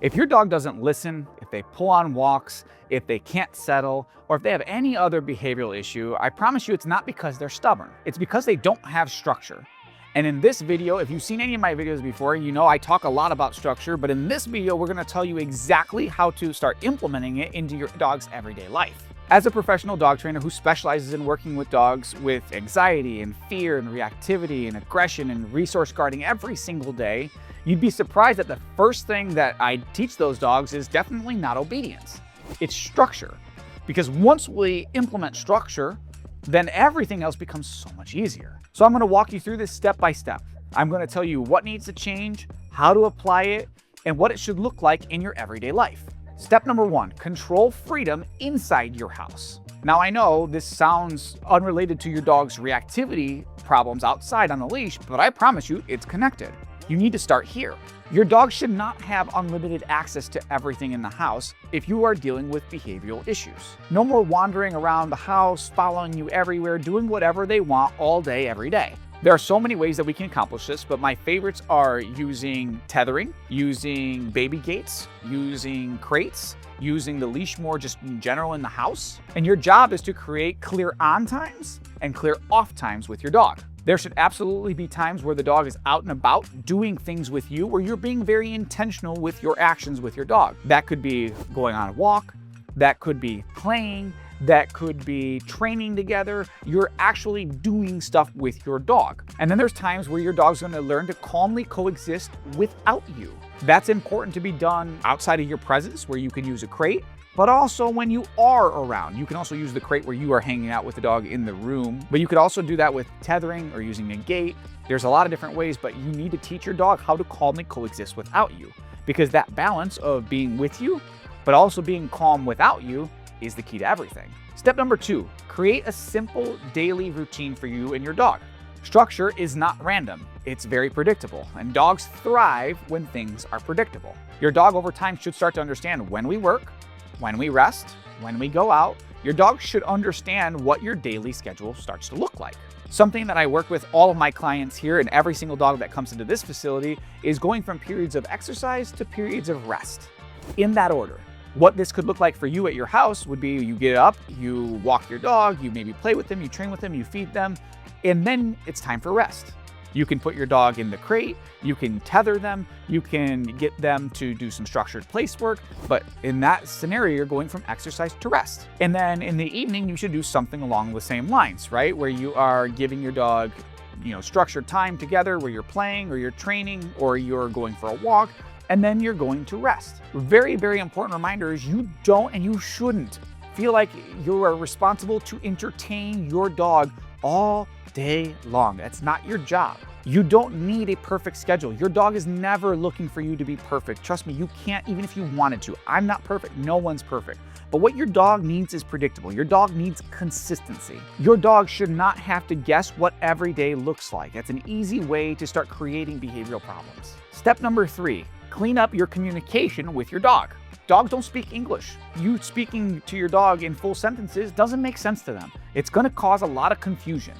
If your dog doesn't listen, if they pull on walks, if they can't settle, or if they have any other behavioral issue, I promise you it's not because they're stubborn. It's because they don't have structure. And in this video, if you've seen any of my videos before, you know I talk a lot about structure, but in this video, we're gonna tell you exactly how to start implementing it into your dog's everyday life. As a professional dog trainer who specializes in working with dogs with anxiety and fear and reactivity and aggression and resource guarding every single day, you'd be surprised that the first thing that I teach those dogs is definitely not obedience. It's structure. Because once we implement structure, then everything else becomes so much easier. So I'm gonna walk you through this step by step. I'm gonna tell you what needs to change, how to apply it, and what it should look like in your everyday life. Step number one, control freedom inside your house. Now I know this sounds unrelated to your dog's reactivity problems outside on the leash, but I promise you it's connected. You need to start here. Your dog should not have unlimited access to everything in the house if you are dealing with behavioral issues. No more wandering around the house, following you everywhere, doing whatever they want all day, every day. There are so many ways that we can accomplish this, but my favorites are using tethering, using baby gates, using crates, using the leash more just in general in the house. And your job is to create clear on times and clear off times with your dog. There should absolutely be times where the dog is out and about doing things with you, where you're being very intentional with your actions with your dog. That could be going on a walk, that could be playing, that could be training together. You're actually doing stuff with your dog. And then there's times where your dog's gonna learn to calmly coexist without you. That's important to be done outside of your presence, where you can use a crate, but also when you are around. You can also use the crate where you are hanging out with the dog in the room, but you could also do that with tethering or using a gate. There's a lot of different ways, but you need to teach your dog how to calmly coexist without you, because that balance of being with you, but also being calm without you is the key to everything. Step number two, create a simple daily routine for you and your dog. Structure is not random, it's very predictable, and dogs thrive when things are predictable. Your dog over time should start to understand when we work, when we rest, when we go out. Your dog should understand what your daily schedule starts to look like. Something that I work with all of my clients here and every single dog that comes into this facility is going from periods of exercise to periods of rest, in that order. What this could look like for you at your house would be you get up, you walk your dog, you maybe play with them, you train with them, you feed them, and then it's time for rest. You can put your dog in the crate, you can tether them, you can get them to do some structured place work, but in that scenario, you're going from exercise to rest. And then in the evening, you should do something along the same lines, right? Where you are giving your dog, structured time together, where you're playing or you're training or you're going for a walk, and then you're going to rest. Very, very important reminder is you don't and you shouldn't feel like you are responsible to entertain your dog all day long. That's not your job. You don't need a perfect schedule. Your dog is never looking for you to be perfect. Trust me, you can't even if you wanted to. I'm not perfect. No one's perfect. But what your dog needs is predictable. Your dog needs consistency. Your dog should not have to guess what every day looks like. That's an easy way to start creating behavioral problems. Step number three, clean up your communication with your dog. Dogs don't speak English. You speaking to your dog in full sentences doesn't make sense to them. It's gonna cause a lot of confusion.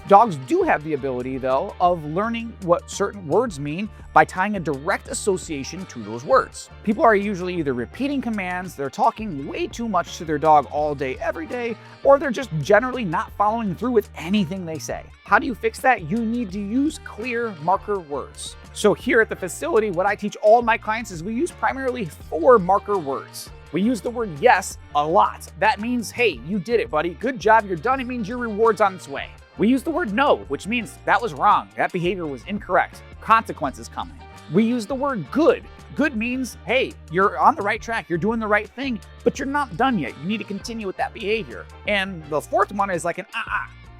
Dogs do have the ability, though, of learning what certain words mean by tying a direct association to those words. People are usually either repeating commands, they're talking way too much to their dog all day, every day, or they're just generally not following through with anything they say. How do you fix that? You need to use clear marker words. So here at the facility, what I teach all my clients is we use primarily 4 marker words. We use the word yes a lot. That means, hey, you did it, buddy. Good job, you're done. It means your reward's on its way. We use the word no, which means that was wrong. That behavior was incorrect. Consequences coming. We use the word good. Good means, hey, you're on the right track. You're doing the right thing, but you're not done yet. You need to continue with that behavior. And the fourth one is like an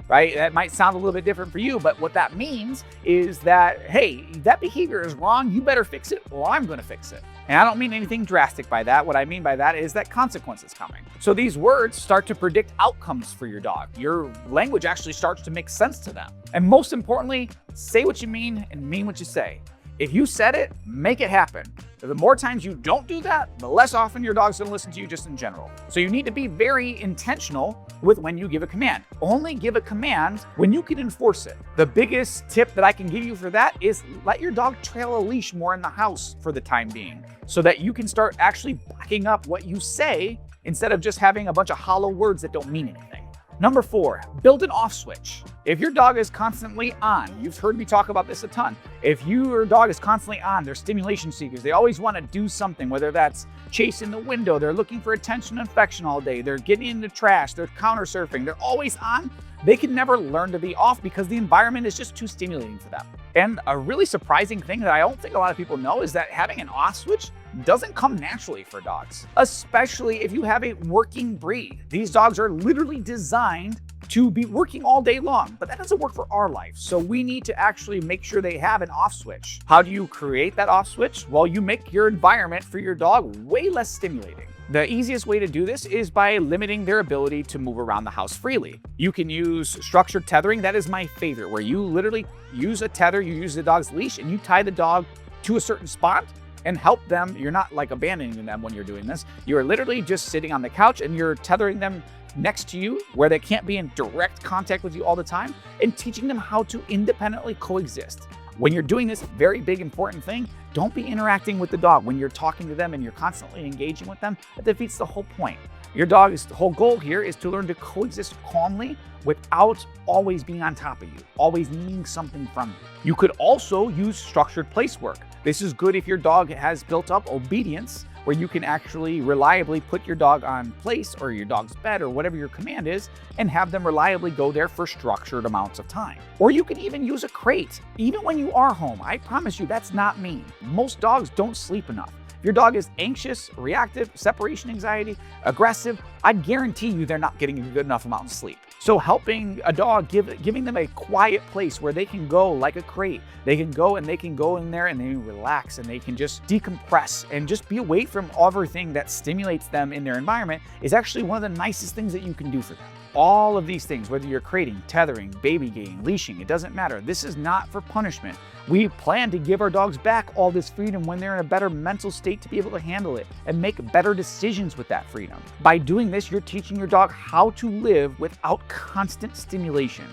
right? That might sound a little bit different for you, but what that means is that, hey, that behavior is wrong. You better fix it or I'm going to fix it. And I don't mean anything drastic by that. What I mean by that is that consequence is coming. So these words start to predict outcomes for your dog. Your language actually starts to make sense to them. And most importantly, say what you mean and mean what you say. If you said it, make it happen. The more times you don't do that, the less often your dog's gonna listen to you just in general. So you need to be very intentional with when you give a command. Only give a command when you can enforce it. The biggest tip that I can give you for that is let your dog trail a leash more in the house for the time being, so that you can start actually backing up what you say instead of just having a bunch of hollow words that don't mean anything. Number 4, build an off switch. If your dog is constantly on, you've heard me talk about this a ton. If your dog is constantly on, they're stimulation seekers. They always want to do something, whether that's chasing the window, they're looking for attention and affection all day, they're getting into trash, they're counter surfing, they're always on. They can never learn to be off because the environment is just too stimulating for them. And a really surprising thing that I don't think a lot of people know is that having an off switch doesn't come naturally for dogs, especially if you have a working breed. These dogs are literally designed to be working all day long, but that doesn't work for our life. So we need to actually make sure they have an off switch. How do you create that off switch? Well, you make your environment for your dog way less stimulating. The easiest way to do this is by limiting their ability to move around the house freely. You can use structured tethering. That is my favorite, where you literally use a tether, you use the dog's leash, and you tie the dog to a certain spot and help them. You're not like abandoning them when you're doing this. You're literally just sitting on the couch and you're tethering them next to you where they can't be in direct contact with you all the time, and teaching them how to independently coexist. When you're doing this very big, important thing, don't be interacting with the dog. When you're talking to them and you're constantly engaging with them, that defeats the whole point. Your dog's whole goal here is to learn to coexist calmly without always being on top of you, always needing something from you. You could also use structured place work. This is good if your dog has built up obedience, where you can actually reliably put your dog on place or your dog's bed or whatever your command is and have them reliably go there for structured amounts of time. Or you can even use a crate, even when you are home. I promise you that's not mean. Most dogs don't sleep enough. If your dog is anxious, reactive, separation anxiety, aggressive, I guarantee you they're not getting a good enough amount of sleep. So helping a dog, giving them a quiet place where they can go, like a crate, they can go in there and they can relax and they can just decompress and just be away from everything that stimulates them in their environment, is actually one of the nicest things that you can do for them. All of these things, whether you're crating, tethering, baby gaining, leashing, it doesn't matter. This is not for punishment. We plan to give our dogs back all this freedom when they're in a better mental state to be able to handle it and make better decisions with that freedom. By doing this, you're teaching your dog how to live without constant stimulation.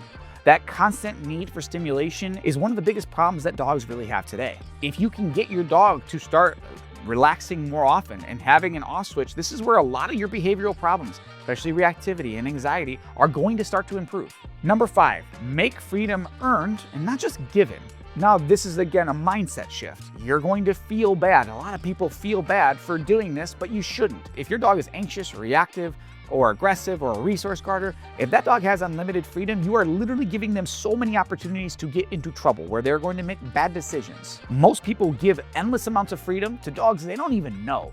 That constant need for stimulation is one of the biggest problems that dogs really have today. If you can get your dog to start relaxing more often and having an off switch, this is where a lot of your behavioral problems, especially reactivity and anxiety, are going to start to improve. Number 5, make freedom earned and not just given. Now, this is again a mindset shift. You're going to feel bad. A lot of people feel bad for doing this, but you shouldn't. If your dog is anxious, reactive, or aggressive, or a resource guarder, if that dog has unlimited freedom, you are literally giving them so many opportunities to get into trouble where they're going to make bad decisions. Most people give endless amounts of freedom to dogs they don't even know.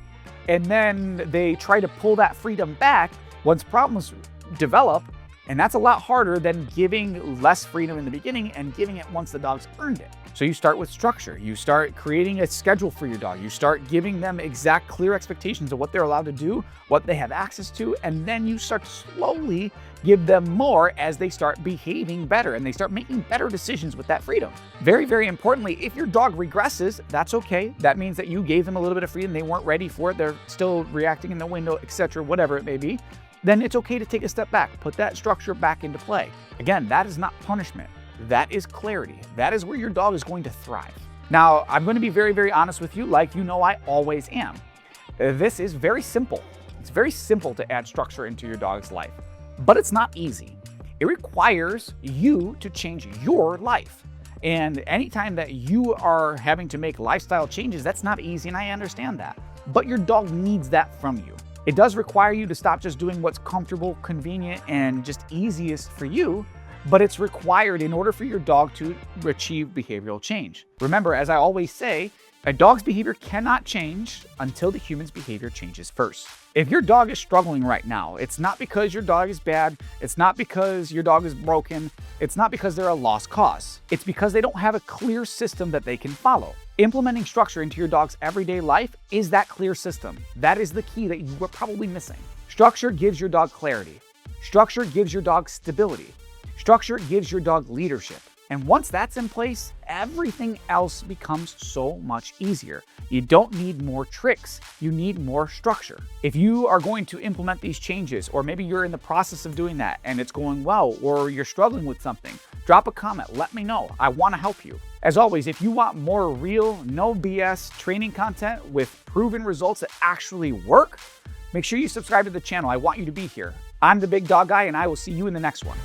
And then they try to pull that freedom back once problems develop. And that's a lot harder than giving less freedom in the beginning and giving it once the dog's earned it. So you start with structure. You start creating a schedule for your dog. You start giving them exact, clear expectations of what they're allowed to do, what they have access to, and then you start to slowly give them more as they start behaving better and they start making better decisions with that freedom. Very, very importantly, if your dog regresses, that's okay. That means that you gave them a little bit of freedom. They weren't ready for it. They're still reacting in the window, etc., whatever it may be. Then it's okay to take a step back, put that structure back into play. Again, that is not punishment. That is clarity. That is where your dog is going to thrive. Now, I'm going to be very, very honest with you, like you know I always am. This is very simple. It's very simple to add structure into your dog's life, but it's not easy. It requires you to change your life. And anytime that you are having to make lifestyle changes, that's not easy, and I understand that. But your dog needs that from you. It does require you to stop just doing what's comfortable, convenient, and just easiest for you, but it's required in order for your dog to achieve behavioral change. Remember, as I always say, a dog's behavior cannot change until the human's behavior changes first. If your dog is struggling right now, it's not because your dog is bad, it's not because your dog is broken, it's not because they're a lost cause. It's because they don't have a clear system that they can follow. Implementing structure into your dog's everyday life is that clear system. That is the key that you were probably missing. Structure gives your dog clarity. Structure gives your dog stability. Structure gives your dog leadership. And once that's in place, everything else becomes so much easier. You don't need more tricks, you need more structure. If you are going to implement these changes, or maybe you're in the process of doing that and it's going well, or you're struggling with something, drop a comment, let me know. I want to help you. As always, if you want more real, no BS training content with proven results that actually work, make sure you subscribe to the channel. I want you to be here. I'm the Big Dog Guy, and I will see you in the next one.